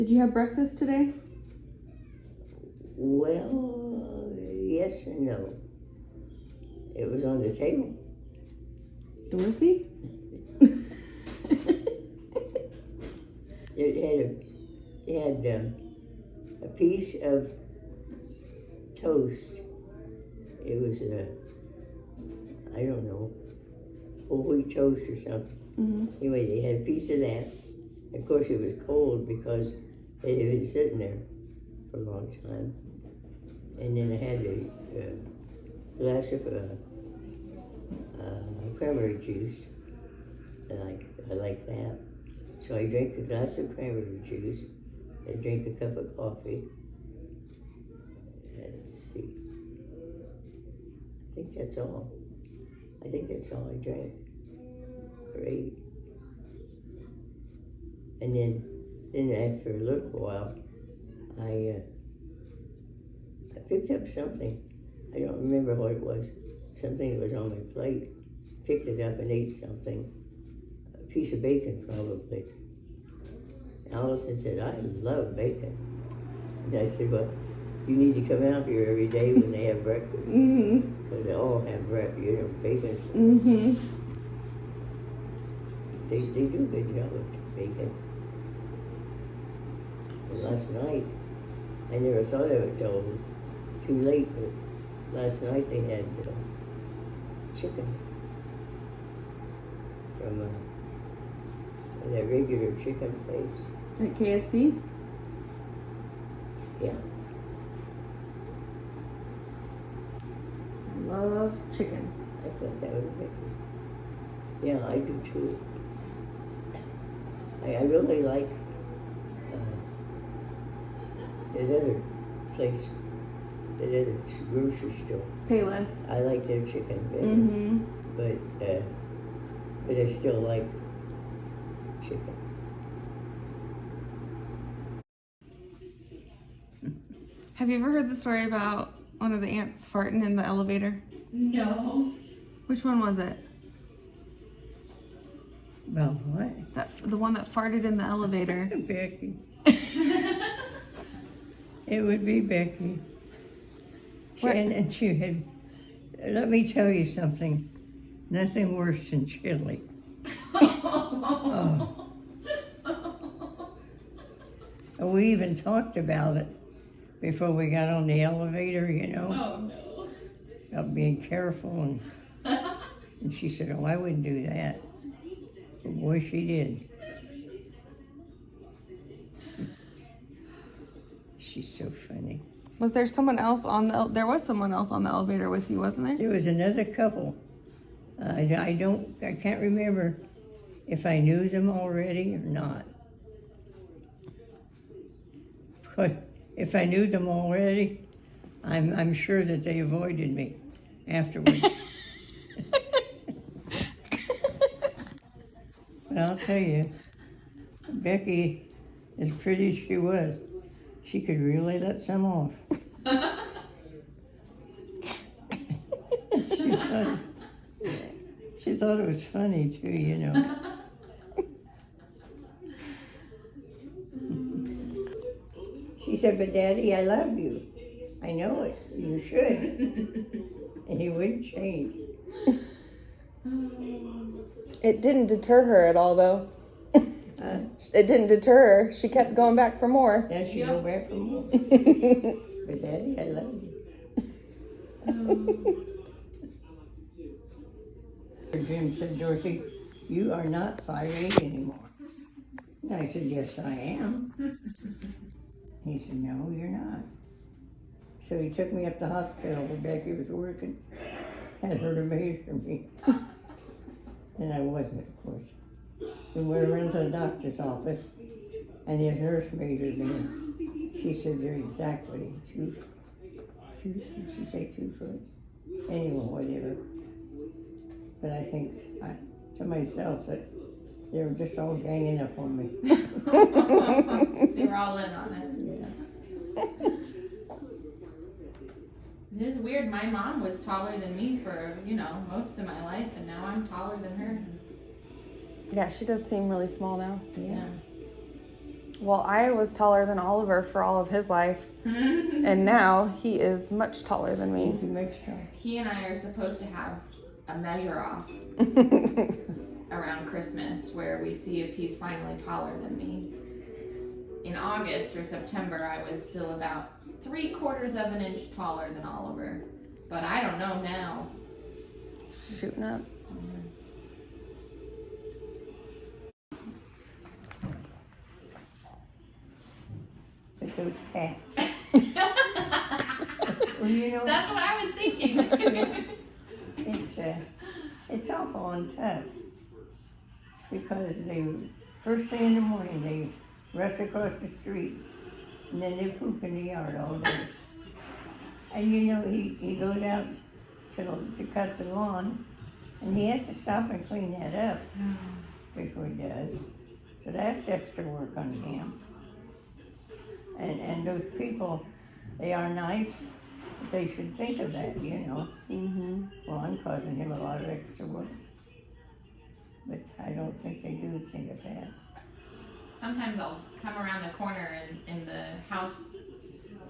Did you have breakfast today? Well, yes and no. It was on the table. Dorothy? It had a piece of toast. It was I don't know, whole wheat toast or something. Mm-hmm. Anyway, they had a piece of that. Of course, it was cold because it had been sitting there for a long time. And then I had a glass of cranberry juice. I like that. So I drank a glass of cranberry juice. I drank a cup of coffee. And let's see. I think that's all. I drank. Great. And then after a little while, I picked up something. I don't remember what it was. Something that was on my plate. Picked it up and ate something. A piece of bacon, probably. Allison said, I love bacon. And I said, well, you need to come out here every day when they have breakfast. Because they all have bacon. They do a good job with bacon. And last night, I never thought of it till too late, but last night they had chicken from that regular chicken place. At KFC? Yeah. I love chicken. I thought that was good. Yeah, I do too. I really like that other place, that other grocery store. Payless. I like their chicken better, but I still like chicken. Have you ever heard the story about one of the ants farting in the elevator? No. Which one was it? Well, what? The one that farted in the elevator. Becky. It would be Becky. And she had, let me tell you something, nothing worse than chili. Oh. And we even talked about it before we got on the elevator, you know. Oh no. About being careful, and she said, oh, I wouldn't do that. But boy, she did. She's so funny. Was there someone else there was someone else on the elevator with you, wasn't there? There was another couple. I can't remember if I knew them already or not. But if I knew them already, I'm sure that they avoided me afterwards. But I'll tell you, Becky, as pretty as she was, she could really let some off. She thought it was funny too, you know. She said, but Daddy, I love you. I know it. You should. And he wouldn't change. It didn't deter her at all, though. It didn't deter her. She kept going back for more. Yeah, she'd go back for more. But Daddy, I love you. Jim said, Dorothy, you are not 5'8" anymore. And I said, yes, I am. He said, no, you're not. So he took me up to the hospital where Becky was working, had her to measure me. And I wasn't, of course. We went around to the doctor's office, and his nurse measured me. She said, you're exactly 2 foot. Did she say 2 foot? Anyway, whatever. But I think to myself that they were just all ganging up on me. They were all in on it. Yeah. It is weird. My mom was taller than me for, most of my life, and now I'm taller than her. Yeah, she does seem really small now. Yeah. Well, I was taller than Oliver for all of his life. And now he is much taller than me. He and I are supposed to have a measure off around Christmas where we see if he's finally taller than me. In August or September, I was still about 3/4 of an inch taller than Oliver. But I don't know now. Shooting up. But those cats. Well, you know, That's what I was thinking. it's awful and tough because they first thing in the morning they rush across the street and then they poop in the yard all day. And you know he goes out to cut the lawn and he has to stop and clean that up before he does. So that's extra work on him. And those people, they are nice. They should think of that, you know. Mm-hmm. Well, I'm causing him a lot of extra work. But I don't think they do think of that. Sometimes I'll come around the corner in the house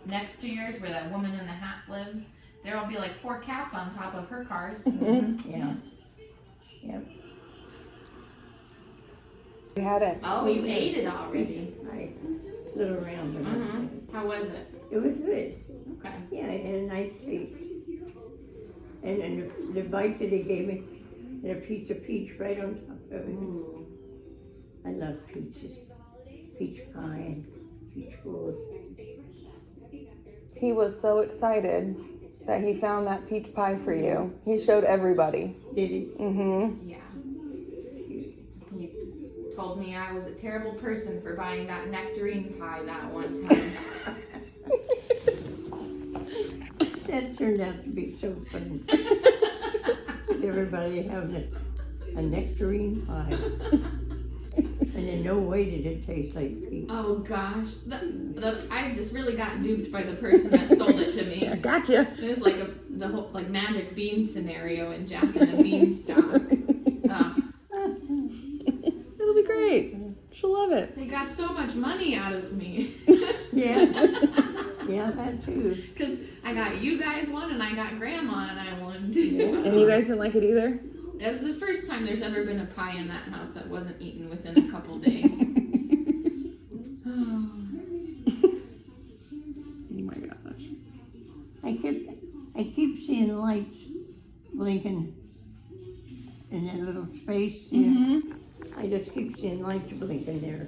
next to yours where that woman in the hat lives. There'll be like 4 cats on top of her cars. Yeah. Yep. We had it. Oh, you ate it already. Right. Little round one. Mm-hmm. How was it? It was good. Okay. Yeah, it had a nice taste. And the bite that they gave me, had a piece of peach right on top of it. Ooh. I love peaches. Peach pie and peach rolls. He was so excited that he found that peach pie for you. He showed everybody. Did he? Mm-hmm. Yeah. He told me I was a terrible person for buying that nectarine pie that one time. That turned out to be so funny. Everybody having a nectarine pie. And in no way did it taste like peach. Oh gosh, I just really got duped by the person that sold it to me. I gotcha. It was like the whole like magic bean scenario in Jack and the Beanstalk. It'll be great. She'll love it. They got so much money out of me. Yeah. Yeah, that too. Because I got you guys one and I got Grandma and I won. Yeah. And you guys didn't like it either? It was the first time there's ever been a pie in that house that wasn't eaten within a couple days. Oh my gosh. I keep seeing lights blinking in that little space there. Mm-hmm. I just keep seeing lights blinking there.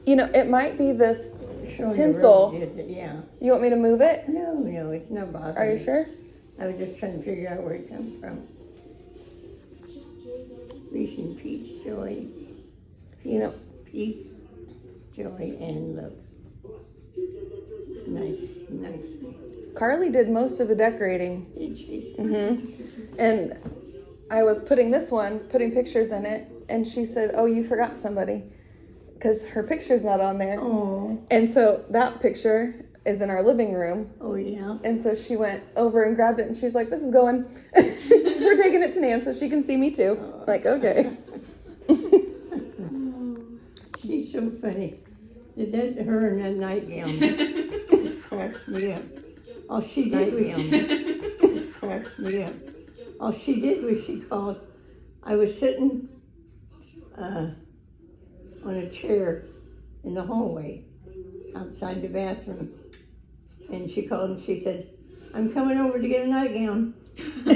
You know, it might be this Showing the tinsel. road, yeah. You want me to move it? No, it's no bother. Are you me. sure? I was just trying to figure out where it comes from. Peace and peace, joy. You know, Peace, joy, and love. Nice. Carly did most of the decorating. Did she? Mm-hmm. And I was putting pictures in it, and she said, "Oh, you forgot somebody," because her picture's not on there. Oh. And so that picture is in our living room. Oh, yeah. And so she went over and grabbed it, and she's like, "This is going." She's like, "We're taking it to Nan so she can see me too." Like, okay. She's so funny. Her in that nightgown cracked me up. All she did was cracked me up. All she did was she called. I was sitting on a chair in the hallway outside the bathroom, and she called and she said, "I'm coming over to get a nightgown." I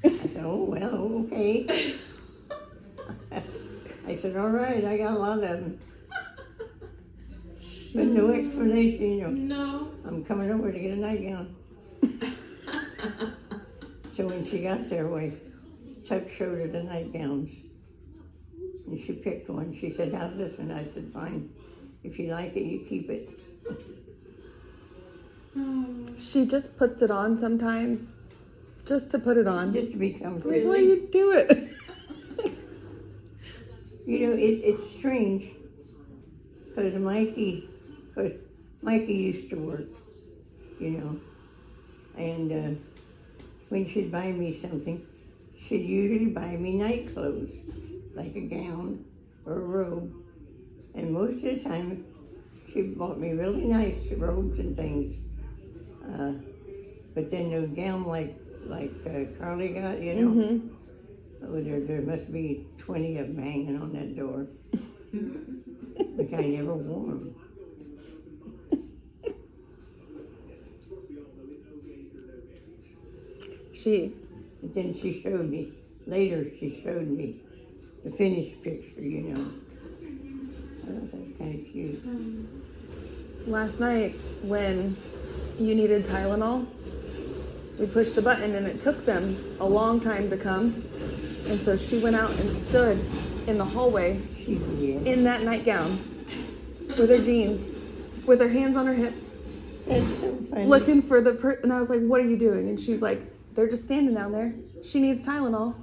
said, "Oh, well, okay." I said, "All right, I got a lot of them." But no explanation, you know. No. I'm coming over to get a nightgown. So when she got there, Chuck showed her the nightgowns. And she picked one. She said, "How's this?" And I said, "Fine. If you like it, you keep it." She just puts it on sometimes, just to put it on. Just to be comfortable. Like, why do you do it? You know, it's strange. Because Mikey used to work, you know. And when she'd buy me something, she'd usually buy me night clothes. like a gown or a robe. And most of the time, she bought me really nice robes and things. But then the gown like Carly got, you know, oh, there must be 20 of them hanging on that door. Which I never wore 'em. But then she showed me, later she showed me the finished picture, you know. I thought that was kind of cute. Last night, when you needed Tylenol, we pushed the button and it took them a long time to come. And so she went out and stood in the hallway She did. in that nightgown with her jeans, with her hands on her hips, That's so funny. looking for and I was like, what are you doing? And she's like, they're just standing down there. She needs Tylenol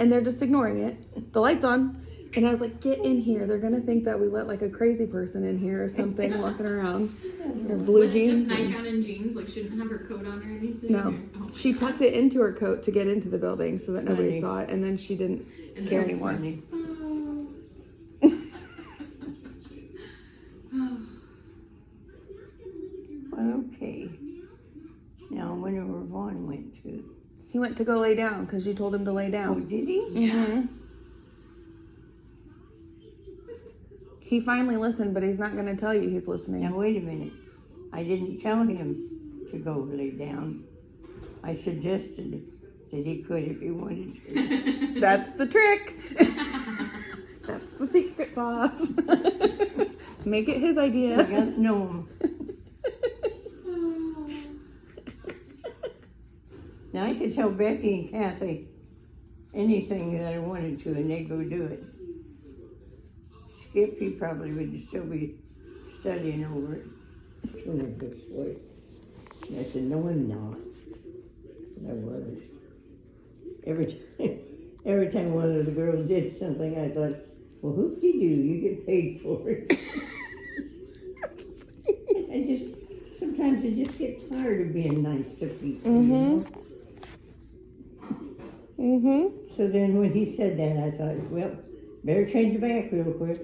and they're just ignoring it. The light's on. And I was like, get in here. They're going to think that we let like a crazy person in here or something walking around. Her blue Was it jeans. just nightgown and jeans? Like, she didn't have her coat on or anything? No. Oh. She tucked it into her coat to get into the building so that nobody Funny. saw it. And then she didn't And care then- anymore. Funny. Well, okay. Now, I wonder where Vaughn went to. He went to go lay down because you told him to lay Oh, down. did he? Yeah. He finally listened, but he's not going to tell you he's listening. Now, wait a minute. I didn't tell him to go lay down. I suggested that he could if he wanted to. That's the trick. That's the secret sauce. Make it his I idea. got to know him. Now, I could tell Becky and Kathy anything that I wanted to, and they'd go do it. Skip, he probably would still be studying over it. I said, no, I'm not. I was. Every time one of the girls did something, I thought, well, whoop de doo, you get paid for it. Sometimes I just get tired of being nice to people, you know? So then when he said that, I thought, well, better change it back real quick.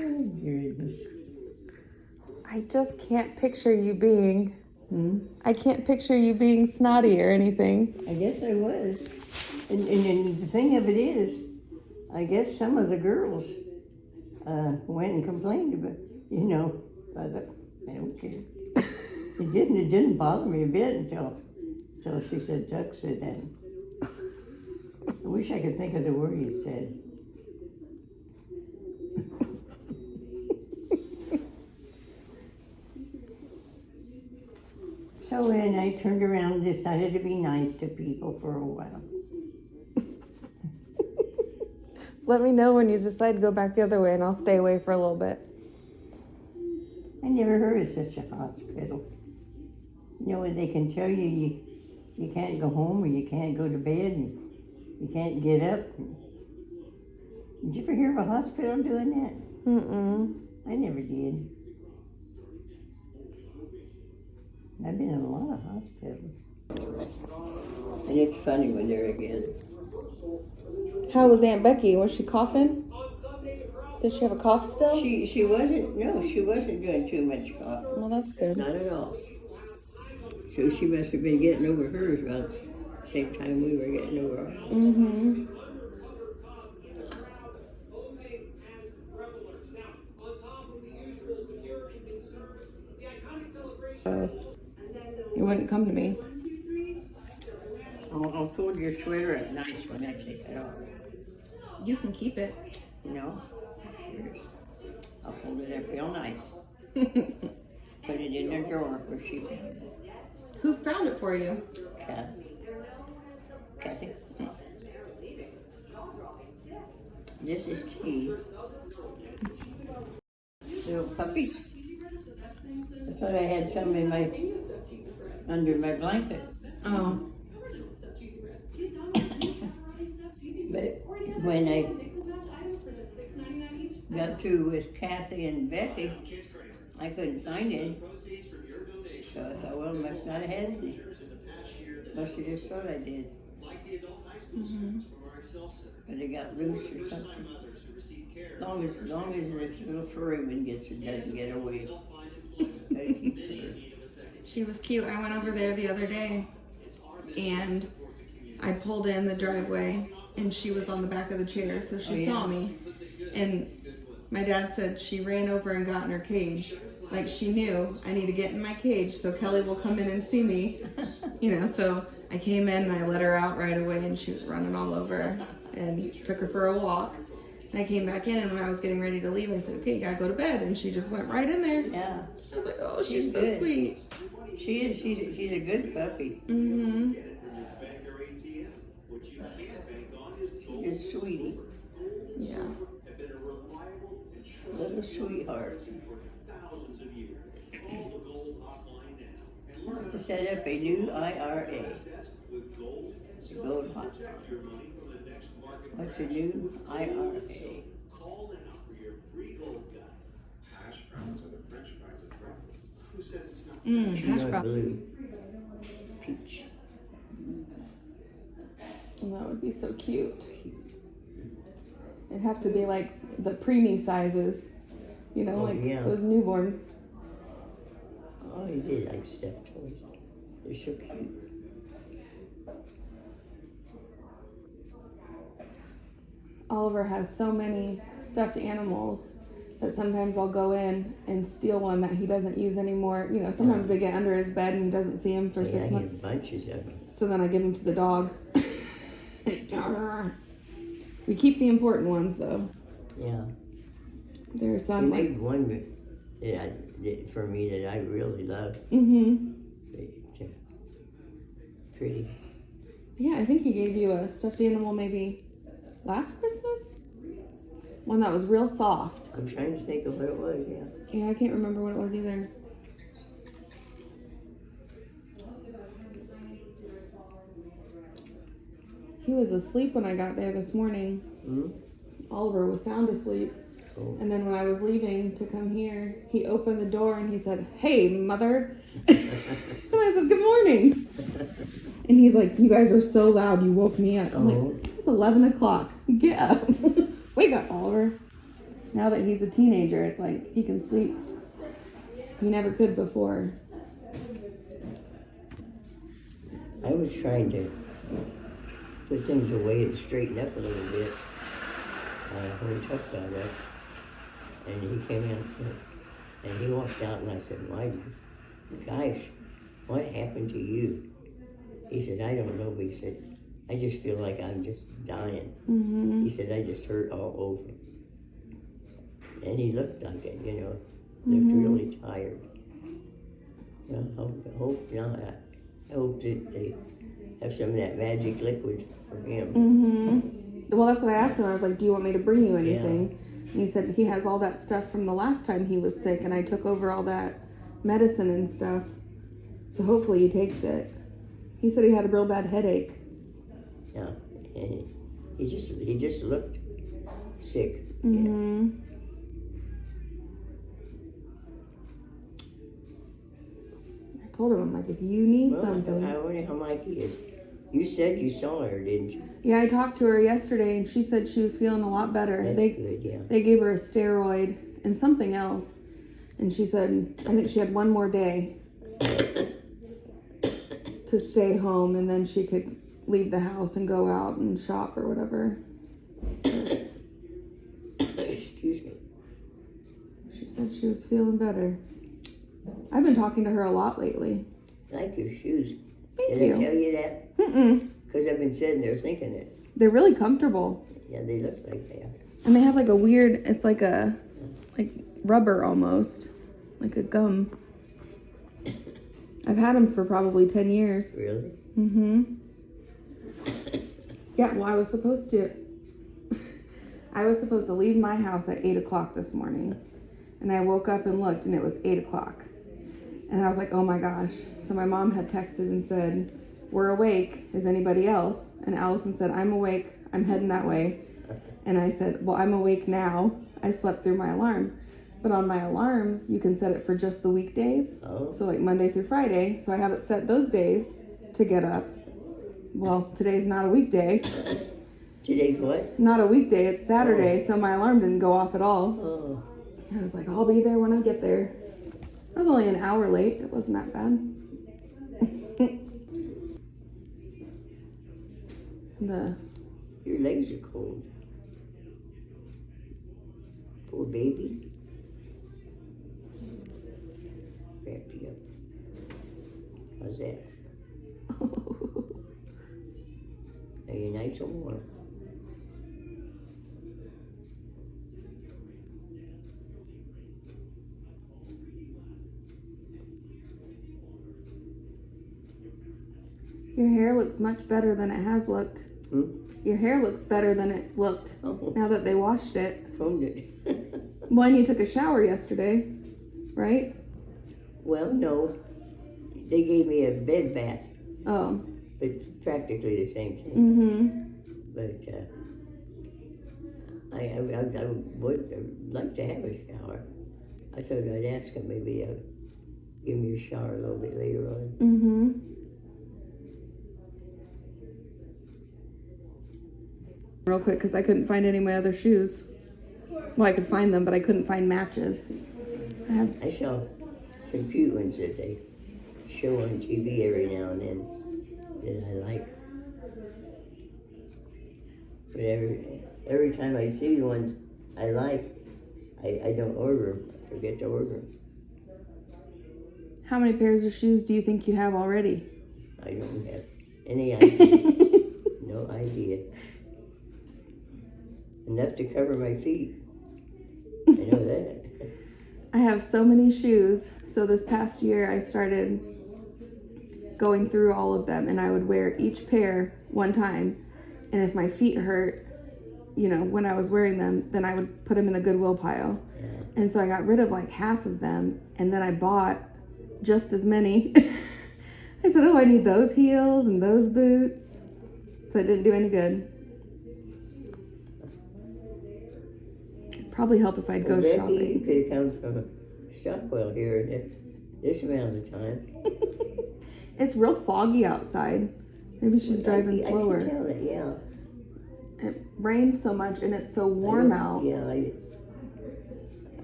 Oh, goodness. I just can't picture you being. I can't picture you being snotty or anything. I guess I was. And the thing of it is, I guess some of the girls went and complained about, you know, I thought, I don't care. It didn't bother me a bit until she said, Tuck said that. I wish I could think of the word he said. So then I turned around and decided to be nice to people for a while. Let me know when you decide to go back the other way and I'll stay away for a little bit. I never heard of such a hospital. You know, they can tell you can't go home or you can't go to bed and you can't get up. Did you ever hear of a hospital doing that? I never did. I've been in a lot of hospitals. And it's funny when they're against. How was Aunt Becky? Was she coughing? Did she have a cough still? She wasn't doing too much cough. Well, that's good. Not at all. So she must have been getting over hers about the same time we were getting over ours. You wouldn't come to me. I'll fold your sweater up nice when I take it off. You can keep it. No? Here. I'll fold it up real nice. Put it in the drawer where she found it. Who found it for you? Kathy? This is tea. Little puppies. I thought I had some under my blanket. Oh. But when I got through with Kathy and Becky, I couldn't find any. So I thought, well, must not have had any. Must have just thought I did. But it got loose or something. Long as this little furry one doesn't get away. Gotta keep her. She was cute. I went over there the other day and I pulled in the driveway and she was on the back of the chair, so she saw me. And my dad said she ran over and got in her cage. Like she knew I need to get in my cage so Kelly will come in and see me. So I came in and I let her out right away and she was running all over and took her for a walk. And I came back in and when I was getting ready to leave, I said, okay, you gotta go to bed. And she just went right in there. Yeah. I was like, oh, she's so good. sweet. She is. She's a good puppy. Mm-hmm. She's a sweetie. Yeah. Little sweetheart. To set up a new IRA. Gold hotline. What's a new IRA? Hash brown. Blue. Peach. Well, that would be so cute. It'd have to be like the preemie sizes, those newborn. Oh, he did like stuffed toys. They're so cute. Oliver has so many stuffed animals that sometimes I'll go in and steal one that he doesn't use anymore. Sometimes they get under his bed and he doesn't see them for 6 months. Bunches of them. So then I give them to the dog. We keep the important ones though. Yeah. There's He some made one for me that I really love. Mm-hmm. It's pretty. Yeah, I think he gave you a stuffed animal maybe last Christmas? One that was real soft. I'm trying to think of what it was, yeah. Yeah, I can't remember what it was either. He was asleep when I got there this morning. Mm-hmm. Oliver was sound asleep. Cool. And then when I was leaving to come here, he opened the door and he said, "Hey, mother." And I said, "Good morning." And he's like, "You guys are so loud, you woke me up." I'm like, "It's 11 o'clock. Get up." Wake up, Oliver. Now that he's a teenager, it's like he can sleep. He never could before. I was trying to put things away and straighten up a little bit when Chuck got up. And he came in and he walked out and I said, "Why, gosh, what happened to you?" He said, "I don't know," but he said, "I just feel like I'm just dying." Mm-hmm. He said, "I just hurt all over." And he looked like it, looked really tired. Well, I hope not. I hope that they have some of that magic liquid for him. Mm-hmm. Well, that's what I asked him. I was like, "Do you want me to bring you anything?" Yeah. And he said he has all that stuff from the last time he was sick, and I took over all that medicine and stuff. So hopefully he takes it. He said he had a real bad headache. Yeah, and he just looked sick. Mm-hmm. Yeah. I told him, I'm like, if you need something. I wonder how Mikey is. You said you saw her, didn't you? Yeah, I talked to her yesterday, and she said she was feeling a lot better. That's good, yeah. They gave her a steroid and something else. And she said, I think she had one more day to stay home, and then she could leave the house and go out and shop or whatever. Excuse me. She said she was feeling better. I've been talking to her a lot lately. Like your shoes. Thank Did you. I tell you that? Mm-mm. Because I've been sitting there thinking it. They're really comfortable. Yeah, they look like they are. And they have like a weird, it's like rubber almost. Like a gum. I've had them for probably 10 years. Really? Mm-hmm. Yeah, well, I was supposed to leave my house at 8 o'clock this morning. And I woke up and looked and it was 8 o'clock. And I was like, oh my gosh. So my mom had texted and said, "We're awake. Is anybody else?" And Allison said, "I'm awake. I'm heading that way." And I said, "Well, I'm awake now. I slept through my alarm." But on my alarms, you can set it for just the weekdays. Oh. So like Monday through Friday. So I have it set those days to get up. Well, today's not a weekday. Today's what? Not a weekday, it's Saturday, so my alarm didn't go off at all. Oh. I was like, I'll be there when I get there. I was only an hour late. It wasn't that bad. Your legs are cold. Poor baby. Wrap you up. How's that? Are you nice and warm? Your hair looks much better than it has looked. Your hair looks better than it's looked now that they washed it. Combed it. Well, and you took a shower yesterday, right? Well, no. They gave me a bed bath. Oh. It's practically the same thing. Mm-hmm. But I would like to have a shower. I thought I'd ask him maybe give me a shower a little bit later on. Mm-hmm. Real quick, because I couldn't find any of my other shoes. Well, I could find them, but I couldn't find matches. I saw some cute ones that they show on TV every now and then that I like. But every time I see the ones I like, I don't order them. I forget to order them. How many pairs of shoes do you think you have already? I don't have any idea. No idea. Enough to cover my feet. I know that. I have so many shoes. So this past year I started going through all of them, and I would wear each pair one time. And if my feet hurt, you know, when I was wearing them, then I would put them in the Goodwill pile. Yeah. And so I got rid of like half of them, and then I bought just as many. I said, oh, I need those heels and those boots. So it didn't do any good. Probably help if I'd go Becky, shopping. you could have come from Stockwell here at this amount of time. It's real foggy outside. Maybe she's driving slower. I can tell that, yeah. It rains so much and it's so warm out. Yeah, I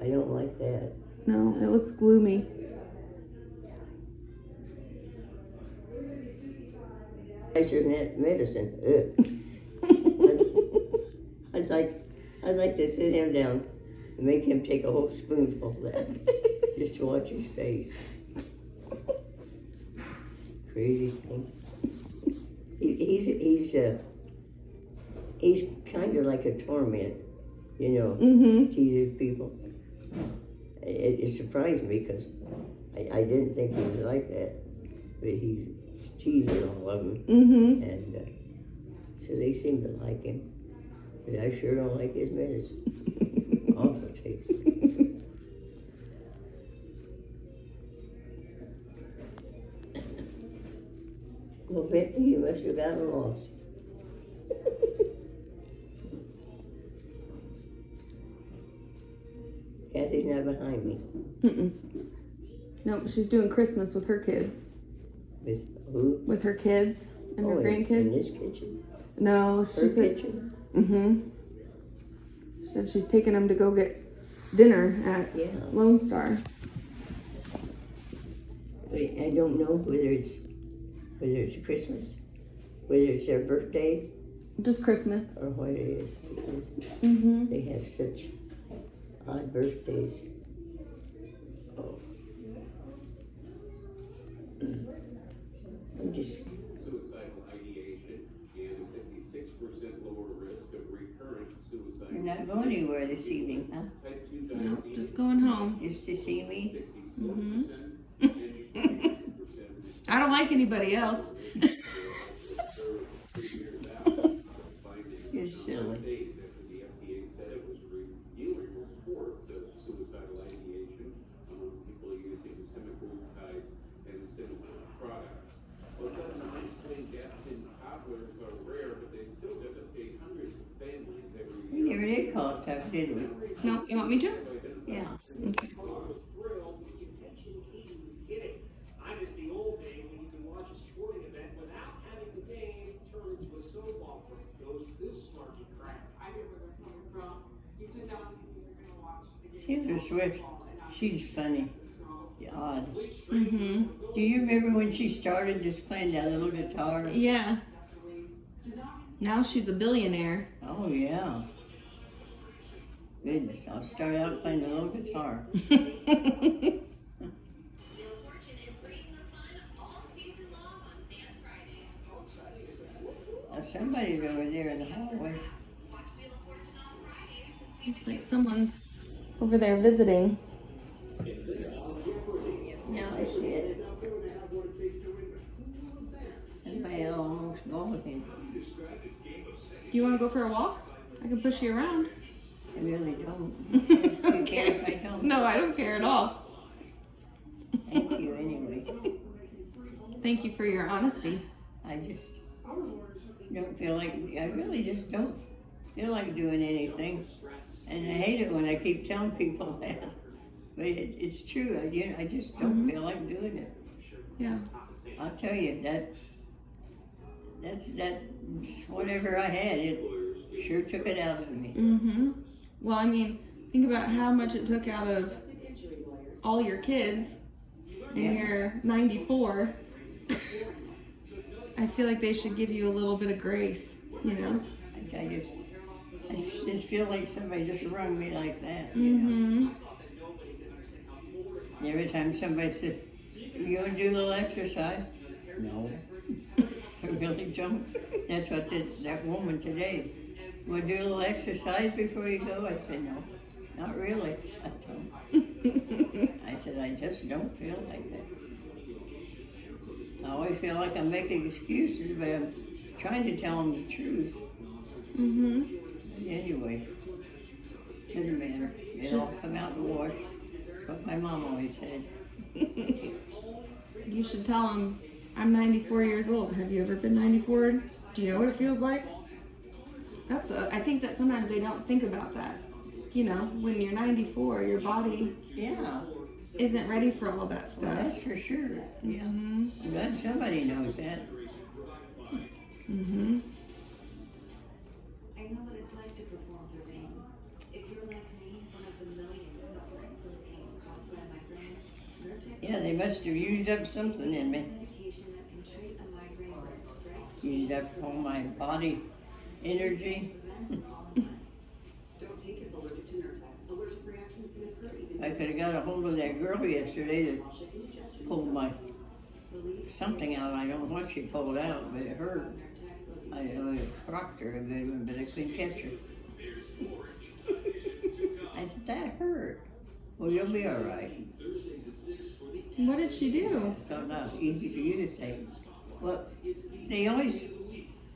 don't like that. No, it looks gloomy. Nicer than that medicine. I'd like to sit him down and make him take a whole spoonful of that just to watch his face. Crazy thing. He's kind of like a torment, you know. Mm-hmm. Teases people. It surprised me because I didn't think he was like that, but he teases all of them, Mm-hmm. and so they seem to like him. But I sure don't like his medicine. Awful taste. Well, Becky, you must have gotten lost. Kathy's not behind me. Mm-mm. Nope, she's doing Christmas with her kids. With who? With her kids and her In grandkids. this kitchen? No, she Her said. kitchen? Mm-hmm. She said she's taking them to go get dinner at Yeah. Lone Star. Wait, I don't know whether it's Christmas, whether it's their birthday, Just Christmas. or what it is. Because Mm-hmm. they have such odd birthdays. Oh. I'm just. Suicidal ideation and 56% lower risk of recurrent suicide. You're not going anywhere this evening, huh? Type 2 Nope, diabetes, just going home. Just to see me? 64%, Mhm. and 22% I don't like anybody else. observed 3 years out. Finding You're silly. days after the FDA said it was reviewing reports of suicidal ideation among people using semaglutides and similar products. Well, sudden unexplained deaths in toddlers are rare, but they still devastate hundreds of families every We year. never did call it tough, did we? No, you want me to? Yeah. Okay. I miss the old days when you could watch a sporting event without having to pay Taylor Swift, she's funny. Odd. Mm-hmm. Do you remember when she started just playing that little guitar? Yeah. Now she's a billionaire. Oh, yeah. Goodness, I'll start out playing the little guitar. Now somebody's over there in the hallway. Looks like someone's over there visiting. Now I see it. Somebody almost bowled him. Do you want to go for a walk? I can push you around. I really don't. Do you care if I don't? No, I don't care at all. Thank you anyway. Thank you for your honesty. I just don't feel like, I really just don't feel like doing anything. And I hate it when I keep telling people that. But it's true. I just don't feel like doing it. Yeah. I'll tell you, that's whatever I had, it sure took it out of me. Mm-hmm. Well, I mean, think about how much it took out of all your kids, and Yeah. you're 94. I feel like they should give you a little bit of grace, you know? I just feel like somebody just rung me like that. You know? Mm-hmm. And every time somebody says, "You want to do a little exercise?" No. I really don't. That's what that woman today. Want to do a little exercise before you go? I said, no, not really. I don't. I said, I just don't feel like that. I always feel like I'm making excuses, but I'm trying to tell them the truth. Mm-hmm. Anyway, doesn't matter. It'll all come out in the wash. What my mom always said. You should tell them, I'm 94 years old. Have you ever been 94? Do you know what it feels like? I think that sometimes they don't think about that. You know, when you're 94, your body Yeah, isn't ready for all that well, stuff. that's for sure. Yeah, Mm-hmm. I'm glad somebody knows that. Mm-hmm. I know what it's like to perform through pain. If you're like me, one of the millions suffering from pain caused by migraine, Nurtec Yeah, they must have used up something in me. medication that can treat a migraine when it strikes. Used up all my body energy. Don't take it allergic to Nurtec. Allergic reactions can occur even I could have got a hold of that girl yesterday that pulled my something out. I don't know what she pulled out, but it hurt. I would have crocked her a good one, but I couldn't catch her. I said, that hurt. Well, you'll be all right. What did she do? So now it's easy for you to say. Well, they always,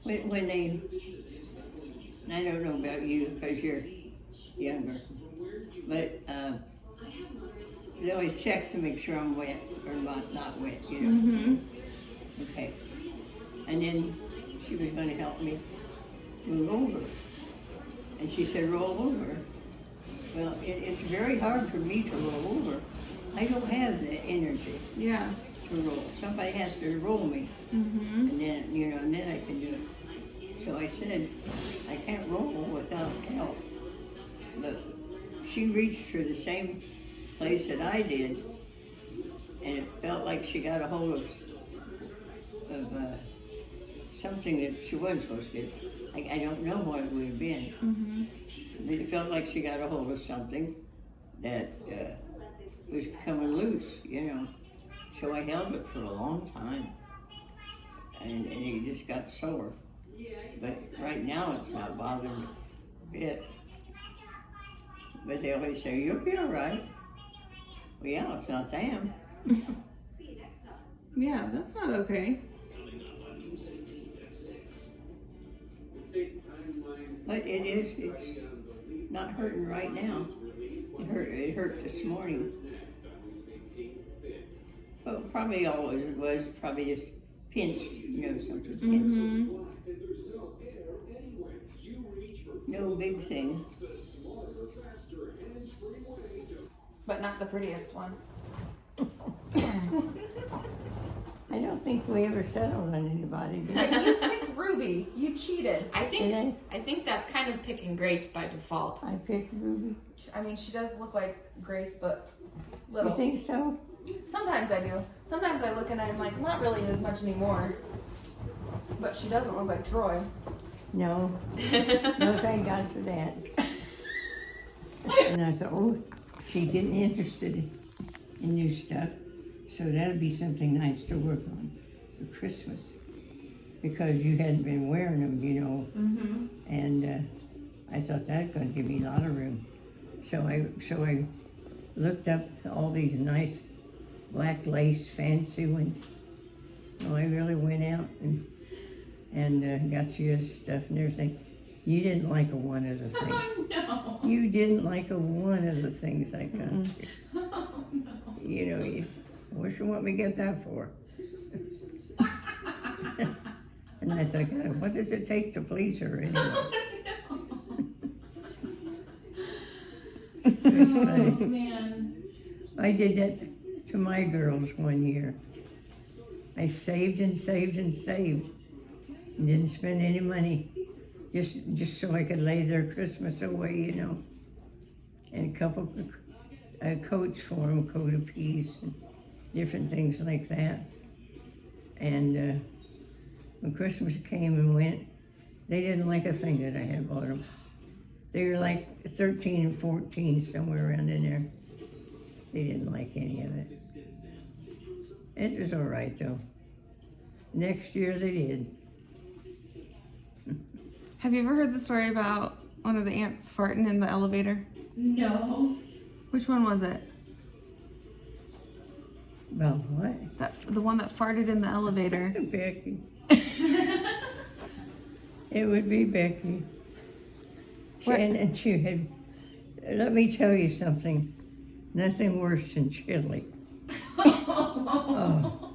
when they, I don't know about you because you're younger, but they always check to make sure I'm wet or not wet, you know. Mm-hmm. Okay. And then she was going to help me move over. And she said, roll over. Well, it's very hard for me to roll over. I don't have the energy Yeah. to roll. Somebody has to roll me. Mm-hmm. And then, and then I can do it. So I said, I can't roll without help. But she reached for the same place that I did. And it felt like she got a hold of something that she wasn't supposed to do. I don't know what it would have been. Mm-hmm. But it felt like she got a hold of something that was coming loose, you know. So I held it for a long time. And it just got sore. But right now it's not bothering me a bit. But they always say, you'll be all right. Well, yeah, it's not them. Yeah, that's not okay. But it's not hurting right now. It hurt this morning. Well, probably all it was probably just pinched, something pinched. Mm-hmm. No big thing. But not the prettiest one. I I don't think we ever settled on anybody, did we? You picked Ruby. You cheated. I Did I? think that's kind of picking Grace by default. I picked Ruby. I mean, she does look like Grace, but You little. think so? Sometimes I do. Sometimes I look and I'm like, not really as much anymore. But she doesn't look like Troy. No. No, thank God for that. And I thought, oh, she's getting interested in new stuff. So that'll be something nice to work on for Christmas. Because you hadn't been wearing them, you know. Mm-hmm. And I thought that's going to give me a lot of room. So I looked up all these nice black lace fancy ones. So I really went out and got you stuff and everything. You didn't like a one of the things. Oh, no. You didn't like a one of the things I got you. Oh, no. You know, what you want me to get that for? And I thought, God, what does it take to please her anyway? It was funny. Oh, man. I did that to my girls one year. I saved and saved and saved. And didn't spend any money. Just so I could lay their Christmas away, you know. And a couple coats for them, coat of peace, and different things like that. And when Christmas came and went, they didn't like a thing that I had bought them. They were like 13 and 14, somewhere around in there. They didn't like any of it. It was all right, though. Next year they did. Have you ever heard the story about one of the ants farting in the elevator? No. Which one was it? Well, what? The one that farted in the elevator. Becky. It would be Becky. What? And she had, let me tell you something, nothing worse than chili. Oh.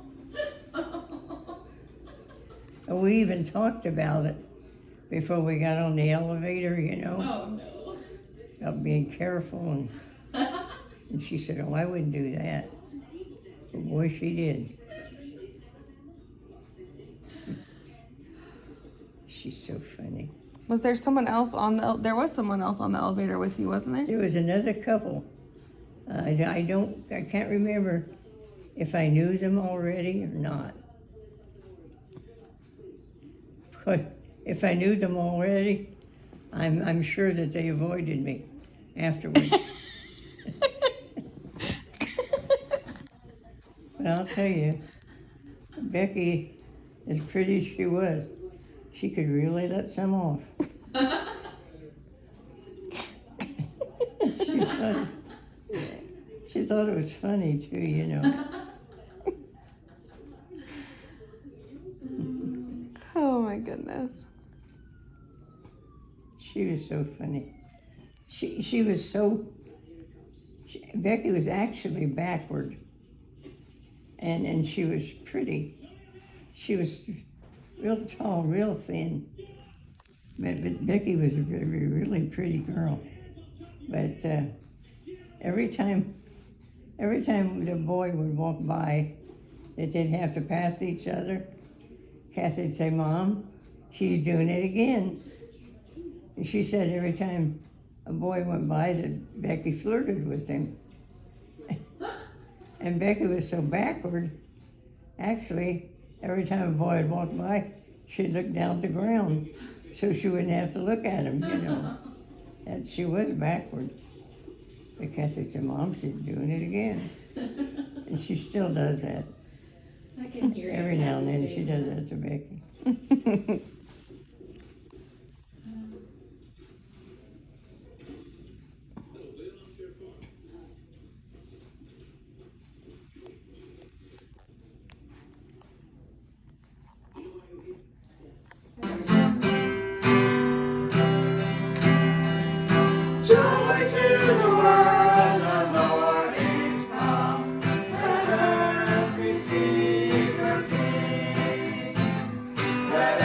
And we even talked about it before we got on the elevator, you know, Oh, no. about being careful. And she said, oh, I wouldn't do that. But boy, she did. She's so funny. Was there someone else there was someone else on the elevator with you, wasn't there? There was another couple. I can't remember if I knew them already or not. But if I knew them already, I'm sure that they avoided me afterwards. But I'll tell you, Becky, as pretty as she was, she could really let some off. She thought it was funny too, you know. Oh my goodness. She was so funny. Becky was actually backward. And she was pretty. She was real tall, real thin. But Becky was a really, really pretty girl. But every time the boy would walk by, that they'd have to pass each other, Kathy'd say, Mom, she's doing it again. And she said every time a boy went by that Becky flirted with him. And Becky was so backward, actually, every time a boy would walk by, she'd look down at the ground so she wouldn't have to look at him, you know. And she was backward. But Kathy said, Mom, she's doing it again. And she still does that. I can hear you. Every now and then she does that to Becky. Joy to the world, the Lord is come. Let earth receive her King. Let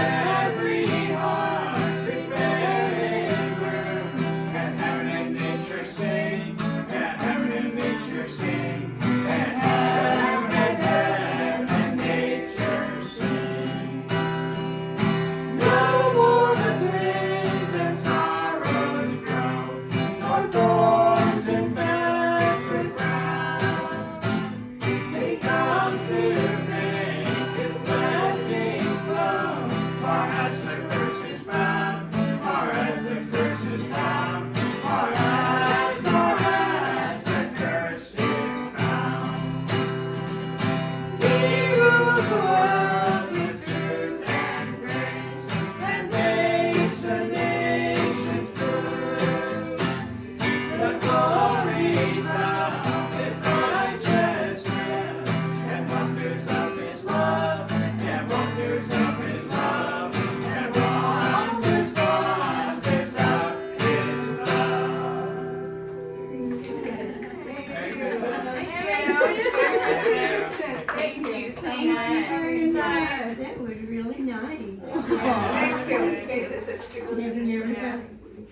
Never, never had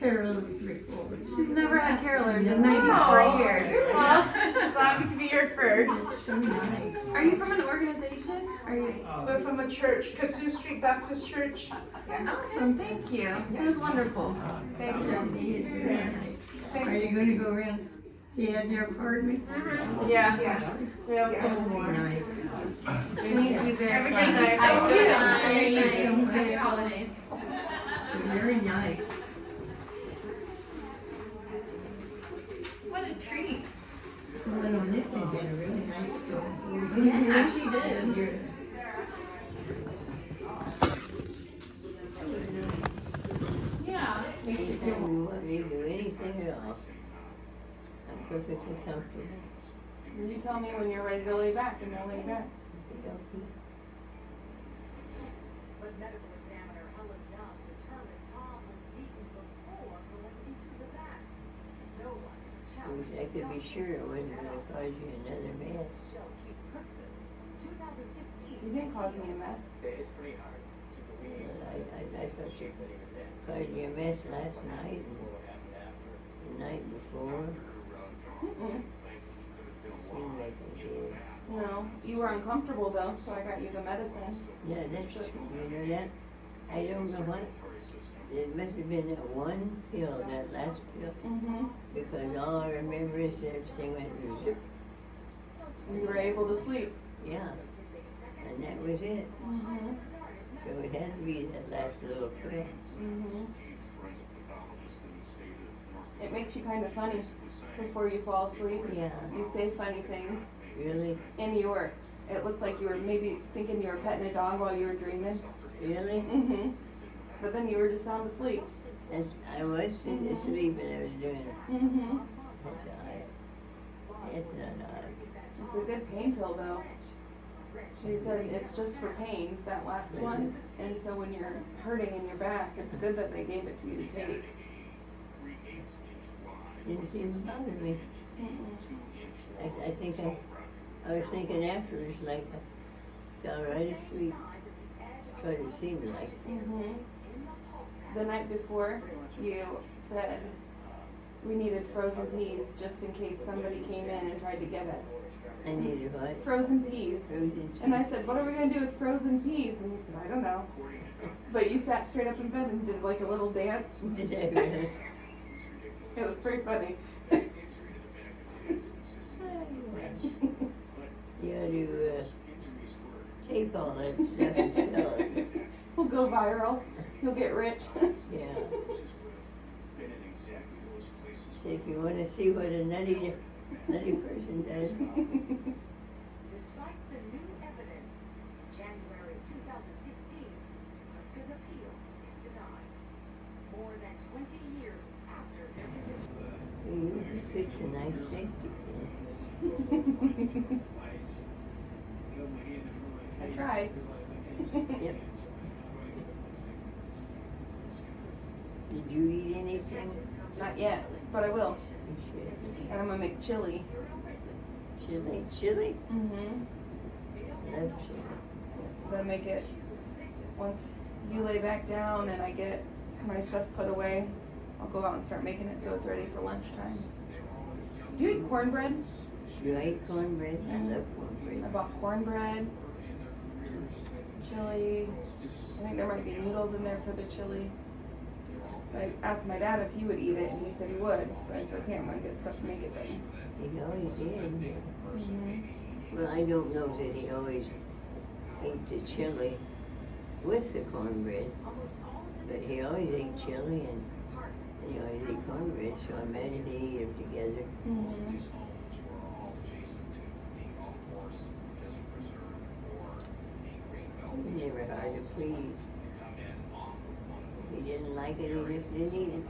carolers before. She's never had carolers in 94 years. Glad we could be here first. So nice. Are you from an organization? Are you We're from a church, Kasuth Street Baptist Church. awesome? Thank you. That was wonderful. Thank you. Are you gonna go around the other apartment? Yeah. We have a couple more. Nice. Thank you very Have a much. good night. Happy holidays. Very nice. What a treat. Well, this has been a really nice show. Yeah, she did. Yeah. Anytime you want me to do anything at all, I'm perfectly comfortable. You tell me when you're ready to lay back, and I'll lay back. But medical examiner Helen Young determined Tom was beaten before going into the vat. No one challenged I could be sure it wasn't gonna cause you another mess. Joe Keith Christmas, 2015. You didn't cause me a mess. It's pretty hard to believe. I thought you caused you a mess last night and the night before. Seemed like it did. No, you were uncomfortable though, so I got you the medicine. Yeah, that's, you know that, I don't know what, it must have been that one pill, that last pill, Mm-hmm. because all I remember is that everything went zip, You were able to sleep. yeah, and that was it. Mm-hmm. So it had to be that last little pill. Mm-hmm. It makes you kind of funny before you fall asleep. Yeah. You say funny things, Really? and you were. It looked like you were maybe thinking you were petting a dog while you were dreaming. Really? Mm-hmm. But then you were just sound asleep. And I was asleep and I was doing it. Mm-hmm. That's odd. That's not odd. It's a good pain pill though. She said it's just for pain, that last one. And so when you're hurting in your back, it's good that they gave it to you to take. Didn't seem to bother me. I think I was thinking afterwards, like, I fell right asleep. That's what it seemed like. Mm-hmm. The night before, you said we needed frozen peas just in case somebody came in and tried to get us. I needed what? Frozen peas. Frozen And I said, what are we going to do with frozen peas? And you said, I don't know. But you sat straight up in bed and did like a little dance. Did I really? It was pretty funny. You ought to tape all that stuff and sell it. We'll go viral. You'll get rich. Yeah. So if you want to see what a nutty person does. Despite the new evidence, January 2016, Kutzka's appeal is denied. More than 20 years after their conviction. You can fix a nice safety pin. I tried. Yep. Did you eat anything? Not yet, but I will. You should. And I'm gonna make chili. Chili? Chili? Mm-hmm. Love chili. Gonna make it once you lay back down and I get my stuff put away. I'll go out and start making it so it's ready for lunchtime. Do you eat cornbread? You ate cornbread? I love I cornbread. bought cornbread, chili. I think there might be noodles in there for the chili. I asked my dad if he would eat it, and he said he would. So I said, okay, I'm gonna get stuff to make it then. He always did. Mm-hmm. Well, I don't know that he always ate the chili with the cornbread, but he always ate chili and he always ate cornbread, so I imagine he ate them together. Mm-hmm. He never hard to please. If he didn't like it, he just didn't eat it.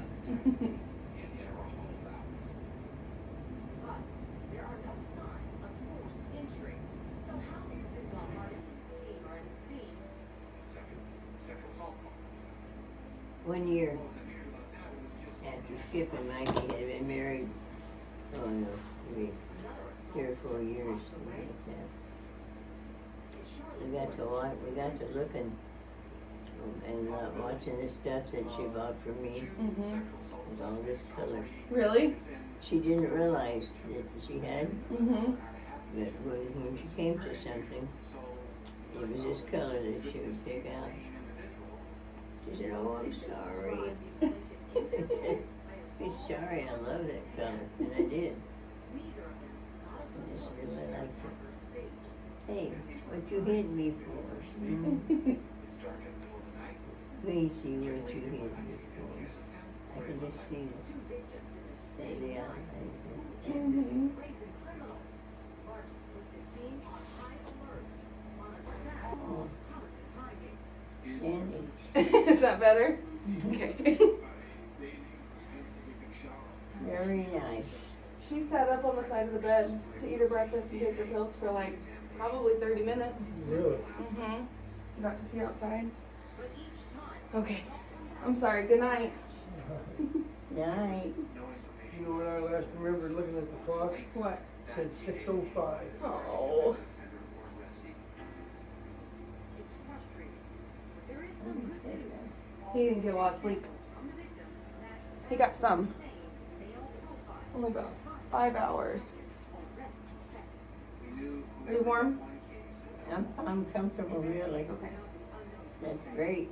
But there are no signs of forced entry. So how is this part of this team are in the scene? One year after Skip and Mikey had been married, oh no, maybe 3 or 4 years, something like that. We got to looking and not watching the stuff that she bought for me Mhm. with all this color. Really? She didn't realize that she had, Mhm. but when she came to something, it was this color that she would pick out. She said, "Oh, I'm sorry." I said, "I'm sorry, I love that color," and I did. I just really liked it. Hey, what you hit me for? Mm. Let me see what you hit me for. I can just see it. Say the other thing. Nanny. Is that better? Okay. Very nice. She sat up on the side of the bed to eat her breakfast and take her pills for like probably 30 minutes. Really? Mm-hmm. You got to see outside? Okay. I'm sorry. Good night. Night. You know when I last remember looking at the clock? What? It said 6:05. Oh. He didn't get a lot of sleep. He got some. Only about 5 hours. Are you warm? I'm comfortable, really. Okay. That's great.